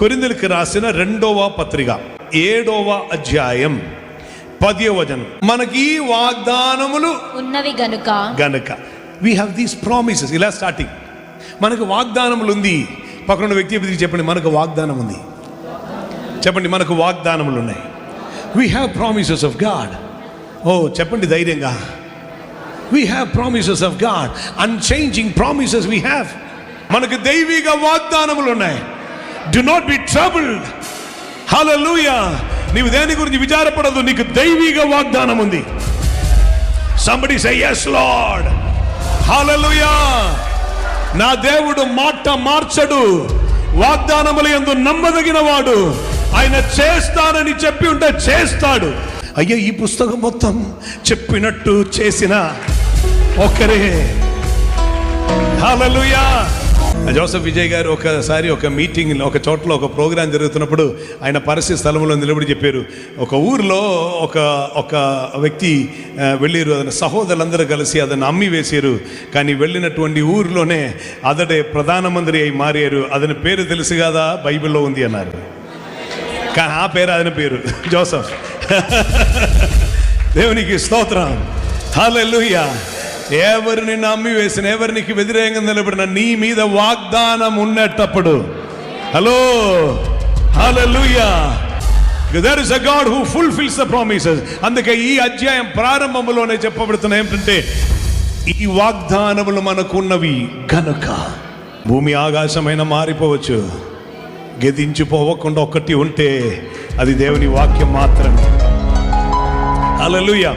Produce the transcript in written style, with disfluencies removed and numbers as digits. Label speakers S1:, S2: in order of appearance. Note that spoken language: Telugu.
S1: కొరింథీయులకు రాసిన 2వ పత్రిక 7వ అధ్యాయం 10వ వచనం. మనకి ఈ వాగ్దానములు ఉన్నవి గనుక we have these promises. ఇలా స్టార్టింగ్, మనకు వాగ్దానములు ఉంది. పక్కన వ్యక్తి ఎదురు చెప్పండి, మనకు వాగ్దానం ఉంది. చెప్పండి, మనకు వాగ్దానములు ఉన్నాయి. we have promises of God. చెప్పండి ధైర్యంగా, we have promises of God. Unchanging promises we have. మనకు దైవిక వాగ్దానములు ఉన్నాయి. Do not be troubled. Hallelujah. నీవు దేని గురించి విచారపడదు, నీకు దైవిక వాగ్దానం ఉంది. Somebody say yes Lord. Hallelujah. నా దేవుడు మాట మార్చడు, వాగ్దానముల యందు నమ్మదగిన వాడు. ఆయన చేస్తానని చెప్పి ఉంటే చేస్తాడు. అయ్యా, ఈ పుస్తకం మొత్తం చెప్పినట్టు చేసిన ఒక్కరే. హల్లెలూయా. జోసెఫ్ విజయ్ గారు ఒకసారి ఒక మీటింగ్, ఒక చోట్ల ఒక ప్రోగ్రాం జరుగుతున్నప్పుడు ఆయన పరిస్థితి స్థలంలో నిలబడి చెప్పారు, ఒక ఊరిలో ఒక వ్యక్తి వెళ్ళారు, అతని సహోదరులందరూ కలిసి అతను అమ్మి వేసారు. కానీ వెళ్ళినటువంటి ఊరిలోనే అతడే ప్రధానమంత్రి అయి మారారు. అతని పేరు తెలుసు కదా, బైబిల్లో ఉంది అన్నారు. కానీ ఆ పేరు అతని పేరు జోసెఫ్. దేవునికి స్తోత్రం. హల్లెలూయా. ఎవరిని నమ్మి వేసిన, ఎవరికి వ్యతిరేకంగా నిలబడిన, నీ మీద వాగ్దానం ఉన్నప్పుడు, hello hallelujah, there is a God who fulfills the promises. అందుకే ఈ అధ్యాయం ప్రారంభంలోనే చెప్పబడుతున్న ఏమిటంటే, ఈ వాగ్దానములు మనకున్నవి గనుక. భూమి ఆకాశమైన మారిపోవచ్చు, గతించిపోవకుండా ఒక్కటి ఉంటే అది దేవుని వాక్యం మాత్రమే. హల్లెలూయా.